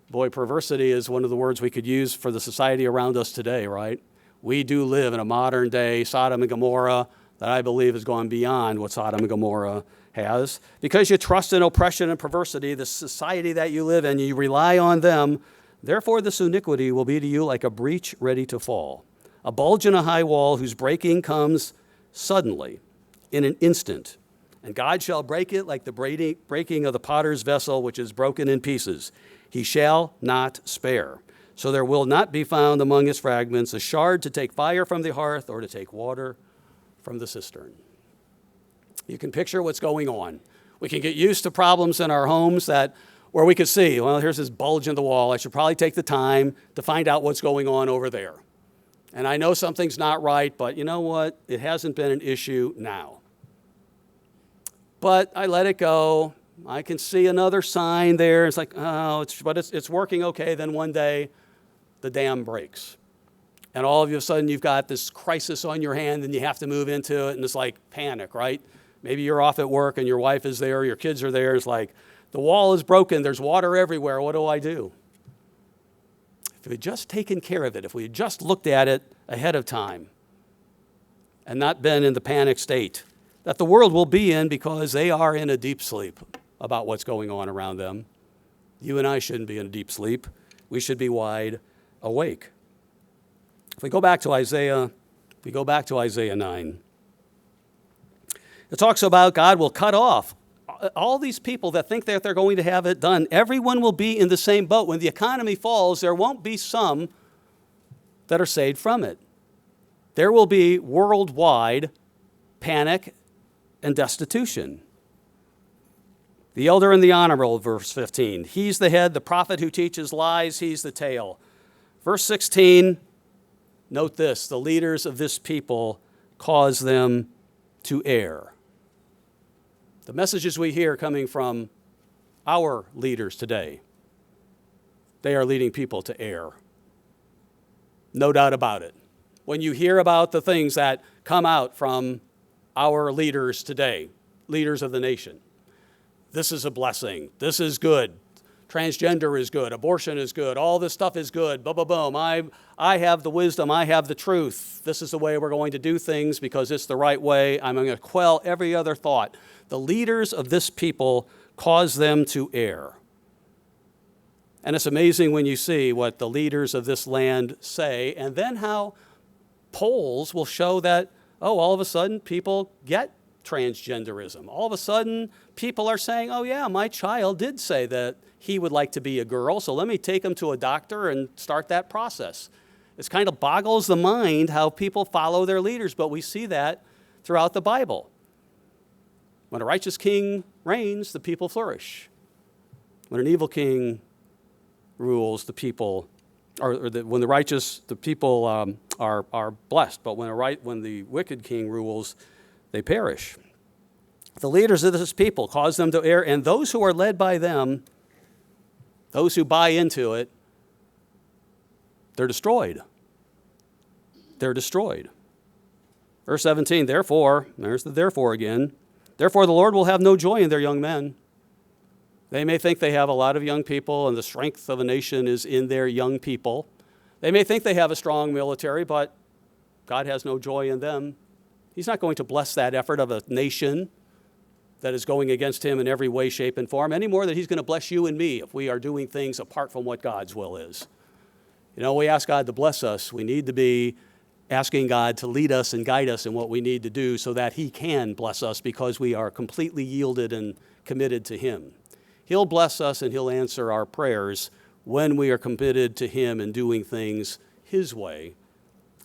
Boy, perversity is one of the words we could use for the society around us today, right? We do live in a modern day Sodom and Gomorrah that I believe has gone beyond what Sodom and Gomorrah has. Because you trust in oppression and perversity, the society that you live in, you rely on them, therefore this iniquity will be to you like a breach ready to fall, a bulge in a high wall whose breaking comes suddenly, in an instant. And God shall break it like the breaking of the potter's vessel, which is broken in pieces. He shall not spare. So there will not be found among its fragments a shard to take fire from the hearth or to take water from the cistern. You can picture what's going on. We can get used to problems in our homes that where we could see, well, here's this bulge in the wall. I should probably take the time to find out what's going on over there. And I know something's not right, but you know what? It hasn't been an issue now. But I let it go. I can see another sign there. It's like, oh, it's working okay. Then one day, the dam breaks. And all of a sudden, you've got this crisis on your hand, and you have to move into it, and it's like panic, right? Maybe you're off at work, and your wife is there, your kids are there. It's like, the wall is broken. There's water everywhere. What do I do? If we had just taken care of it, if we had just looked at it ahead of time and not been in the panic state that the world will be in because they are in a deep sleep about what's going on around them. You and I shouldn't be in a deep sleep. We should be wide awake. If we go back to Isaiah 9, it talks about God will cut off all these people that think that they're going to have it done. Everyone will be in the same boat. When the economy falls, there won't be some that are saved from it. There will be worldwide panic and destitution. The elder and the honorable, verse 15. He's the head, the prophet who teaches lies, he's the tail. Verse 16, note this, the leaders of this people cause them to err. The messages we hear coming from our leaders today, they are leading people to err. No doubt about it. When you hear about the things that come out from our leaders today, leaders of the nation, this is a blessing, this is good, transgender is good, abortion is good, all this stuff is good, boom, boom, boom. I have the wisdom, I have the truth. This is the way we're going to do things because it's the right way. I'm going to quell every other thought. The leaders of this people cause them to err. And it's amazing when you see what the leaders of this land say, and then how polls will show that, oh, all of a sudden people get transgenderism. All of a sudden people are saying, oh yeah, my child did say that he would like to be a girl, so let me take him to a doctor and start that process. It kind of boggles the mind how people follow their leaders, but we see that throughout the Bible. When a righteous king reigns, the people flourish. When an evil king rules, the people, when the righteous, the people are blessed. But when the wicked king rules, they perish. The leaders of this people cause them to err, and those who are led by them, those who buy into it, they're destroyed. They're destroyed. Verse 17, therefore, there's the therefore again, therefore the Lord will have no joy in their young men. They may think they have a lot of young people and the strength of a nation is in their young people. They may think they have a strong military, but God has no joy in them. He's not going to bless that effort of a nation that is going against him in every way, shape, and form, any more than he's going to bless you and me if we are doing things apart from what God's will is. You know, we ask God to bless us. We need to be asking God to lead us and guide us in what we need to do so that he can bless us because we are completely yielded and committed to him. He'll bless us and he'll answer our prayers when we are committed to him and doing things his way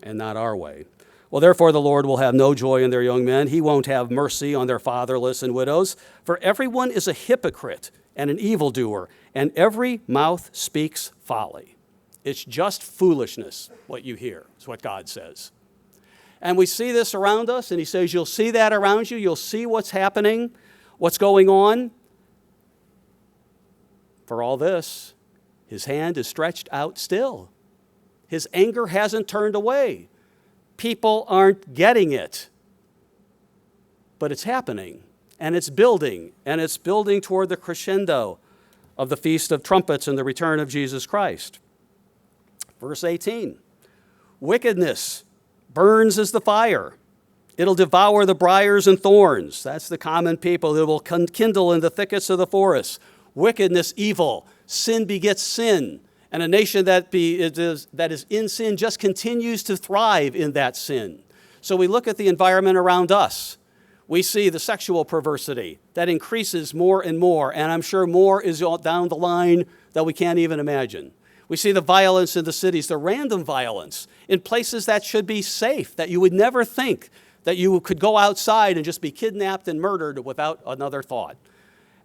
and not our way. Well, therefore, the Lord will have no joy in their young men. He won't have mercy on their fatherless and widows. For everyone is a hypocrite and an evildoer, and every mouth speaks folly. It's just foolishness, what you hear, is what God says. And we see this around us, and he says, you'll see that around you. You'll see what's happening, what's going on. For all this, his hand is stretched out still. His anger hasn't turned away. People aren't getting it. But it's happening, and it's building toward the crescendo of the Feast of Trumpets and the return of Jesus Christ. Verse 18, wickedness burns as the fire. It'll devour the briars and thorns. That's the common people. It will kindle in the thickets of the forest. Wickedness, evil. Sin begets sin. And a nation that is in sin just continues to thrive in that sin. So we look at the environment around us. We see the sexual perversity that increases more and more, and I'm sure more is down the line that we can't even imagine. We see the violence in the cities, the random violence in places that should be safe, that you would never think that you could go outside and just be kidnapped and murdered without another thought.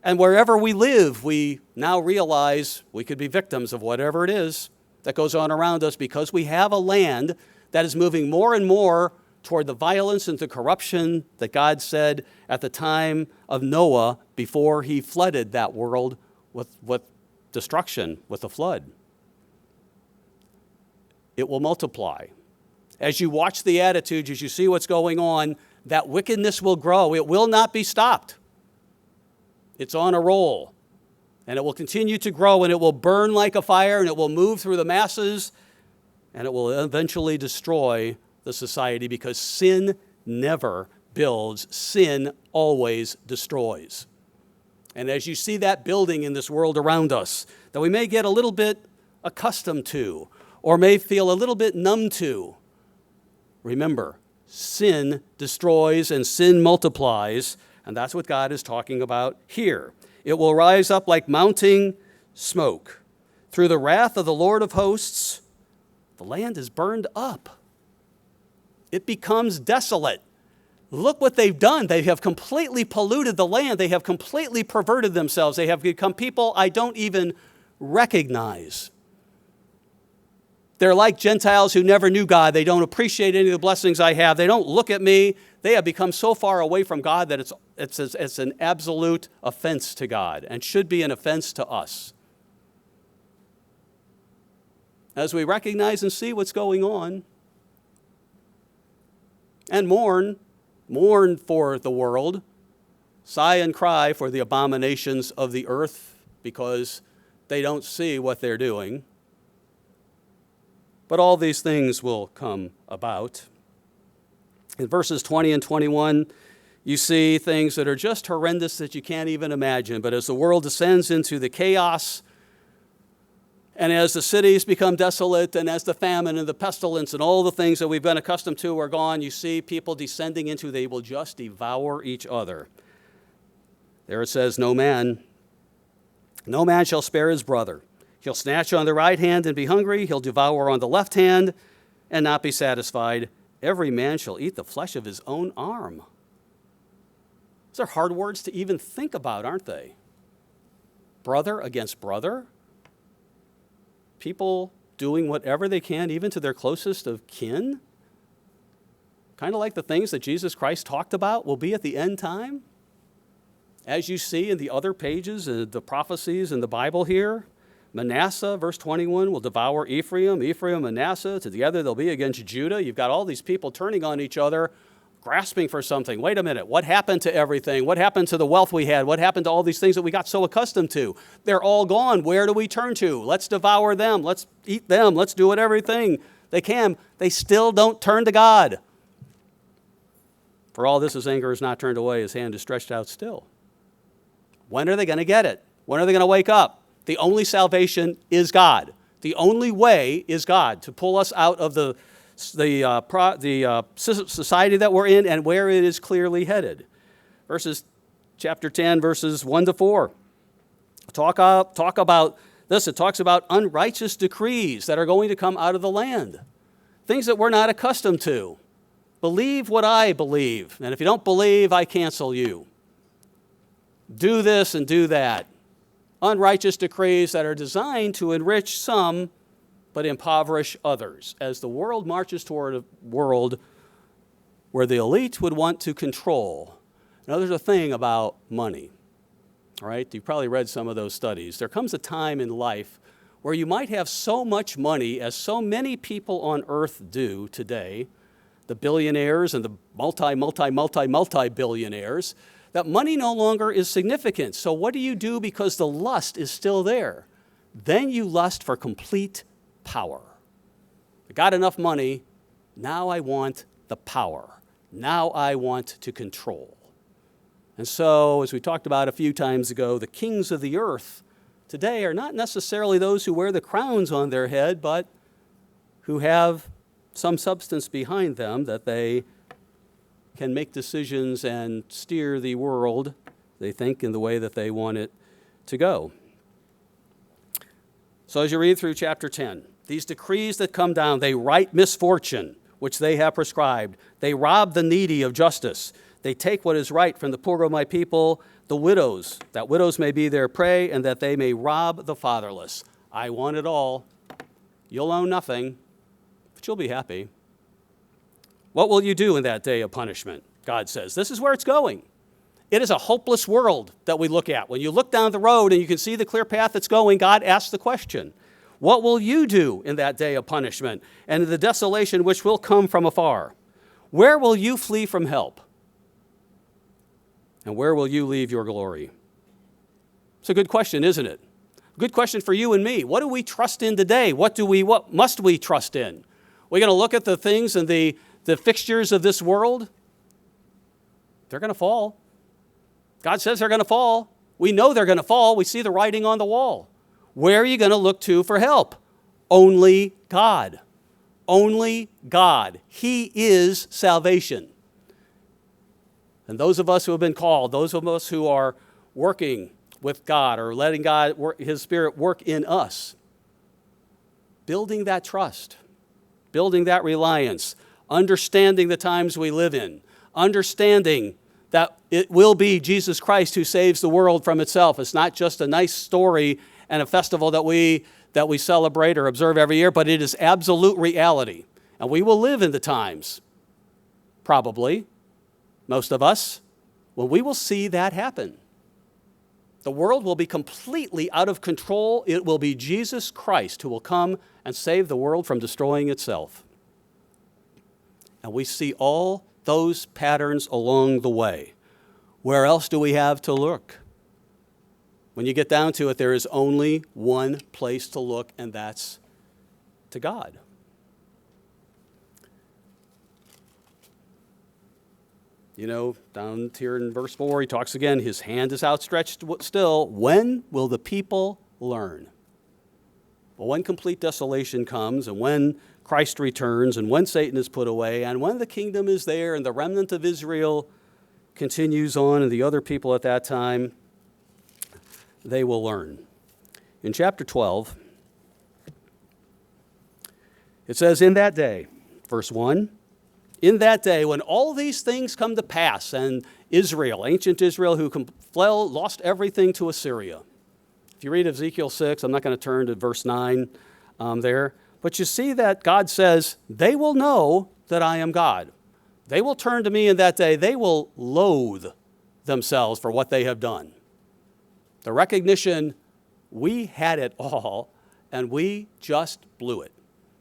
And wherever we live, we now realize we could be victims of whatever it is that goes on around us because we have a land that is moving more and more toward the violence and the corruption that God said at the time of Noah before he flooded that world with destruction, with the flood. It will multiply. As you watch the attitudes, as you see what's going on, that wickedness will grow. It will not be stopped. It's on a roll. And it will continue to grow, and it will burn like a fire, and it will move through the masses, and it will eventually destroy the society because sin never builds. Sin always destroys. And as you see that building in this world around us, that we may get a little bit accustomed to, or may feel a little bit numb to, remember, sin destroys and sin multiplies, and that's what God is talking about here. It will rise up like mounting smoke. Through the wrath of the Lord of hosts, the land is burned up. It becomes desolate. Look what they've done. They have completely polluted the land. They have completely perverted themselves. They have become people I don't even recognize. They're like Gentiles who never knew God. They don't appreciate any of the blessings I have. They don't look at me. They have become so far away from God that it's an absolute offense to God and should be an offense to us. As we recognize and see what's going on and mourn for the world, sigh and cry for the abominations of the earth because they don't see what they're doing. But all these things will come about. In verses 20 and 21, you see things that are just horrendous that you can't even imagine. But as the world descends into the chaos, and as the cities become desolate, and as the famine and the pestilence and all the things that we've been accustomed to are gone, you see people descending into, they will just devour each other. There it says, no man shall spare his brother. He'll snatch on the right hand and be hungry. He'll devour on the left hand and not be satisfied. Every man shall eat the flesh of his own arm. These are hard words to even think about, aren't they? Brother against brother. People doing whatever they can, even to their closest of kin. Kind of like the things that Jesus Christ talked about will be at the end time. As you see in the other pages, the prophecies in the Bible here. Manasseh, verse 21, will devour Ephraim, Manasseh. Together they'll be against Judah. You've got all these people turning on each other, grasping for something. Wait a minute, what happened to everything? What happened to the wealth we had? What happened to all these things that we got so accustomed to? They're all gone. Where do we turn to? Let's devour them. Let's eat them. Let's do everything they can. They still don't turn to God. For all this, his anger is not turned away. His hand is stretched out still. When are they going to get it? When are they going to wake up? The only salvation is God. The only way is God to pull us out of the society that we're in and where it is clearly headed. Chapter 10, verses 1 to 4. Talk about this. It talks about unrighteous decrees that are going to come out of the land. Things that we're not accustomed to. Believe what I believe. And if you don't believe, I cancel you. Do this and do that. Unrighteous decrees that are designed to enrich some but impoverish others, as the world marches toward a world where the elite would want to control. Now, there's a thing about money, all right? You've probably read some of those studies. There comes a time in life where you might have so much money, as so many people on earth do today, the billionaires and the multi-billionaires, that money no longer is significant. So what do you do because the lust is still there? Then you lust for complete power. I got enough money, now I want the power. Now I want to control. And so, as we talked about a few times ago, the kings of the earth today are not necessarily those who wear the crowns on their head, but who have some substance behind them that they can make decisions and steer the world, they think, in the way that they want it to go. So as you read through chapter 10, these decrees that come down, they write misfortune, which they have prescribed. They rob the needy of justice. They take what is right from the poor of my people, the widows, that widows may be their prey, and that they may rob the fatherless. I want it all. You'll own nothing, but you'll be happy. What will you do in that day of punishment? God says. This is where it's going. It is a hopeless world that we look at. When you look down the road and you can see the clear path that's going, God asks the question, what will you do in that day of punishment and in the desolation which will come from afar? Where will you flee from help? And where will you leave your glory? It's a good question, isn't it? Good question for you and me. What do we trust in today? What must we trust in? We're going to look at the things and the fixtures of this world. They're going to fall. God says they're going to fall. We know they're going to fall. We see the writing on the wall. Where are you going to look to for help? Only God. Only God. He is salvation. And those of us who have been called, those of us who are working with God or letting God, His Spirit work in us, building that trust, building that reliance, understanding the times we live in, understanding that it will be Jesus Christ who saves the world from itself. It's not just a nice story and a festival that we celebrate or observe every year, but it is absolute reality. And we will live in the times, probably, most of us, when we will see that happen. The world will be completely out of control. It will be Jesus Christ who will come and save the world from destroying itself. And we see all those patterns along the way. Where else do we have to look? When you get down to it, there is only one place to look, and that's to God. You know, down here in verse 4, he talks again, his hand is outstretched still. When will the people learn? Well, when complete desolation comes, and when Christ returns, and when Satan is put away, and when the kingdom is there, and the remnant of Israel continues on, and the other people at that time, they will learn. In chapter 12, it says, in that day, verse 1, in that day when all these things come to pass, and Israel, ancient Israel, who lost everything to Assyria. If you read Ezekiel 6, I'm not going to turn to verse 9 there, but you see that God says, they will know that I am God. They will turn to me in that day. They will loathe themselves for what they have done. The recognition, we had it all, and we just blew it.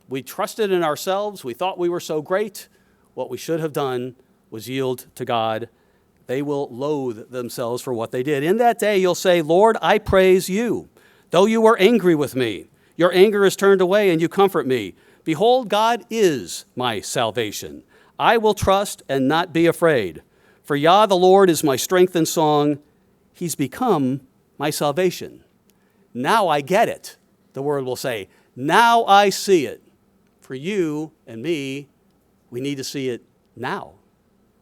We trusted in ourselves. We thought we were so great. What we should have done was yield to God. They will loathe themselves for what they did. In that day, you'll say, Lord, I praise you. Though you were angry with me, your anger is turned away and you comfort me. Behold, God is my salvation. I will trust and not be afraid. For Yah, the Lord, is my strength and song. He's become my salvation. Now I get it, the word will say. Now I see it. For you and me, we need to see it now.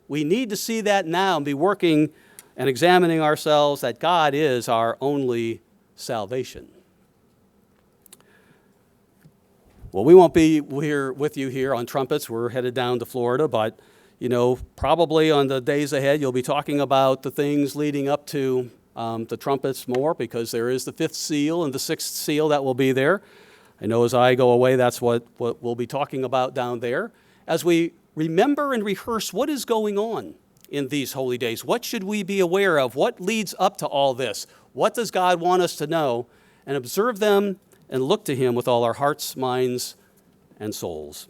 We need to see that now and be working and examining ourselves that God is our only salvation. Well, we won't be here with you here on Trumpets. We're headed down to Florida, but, probably on the days ahead, you'll be talking about the things leading up to the trumpets more, because there is the fifth seal and the sixth seal that will be there. I know as I go away, that's what we'll be talking about down there. As we remember and rehearse what is going on in these holy days, what should we be aware of? What leads up to all this? What does God want us to know? And observe them and look to Him with all our hearts, minds, and souls.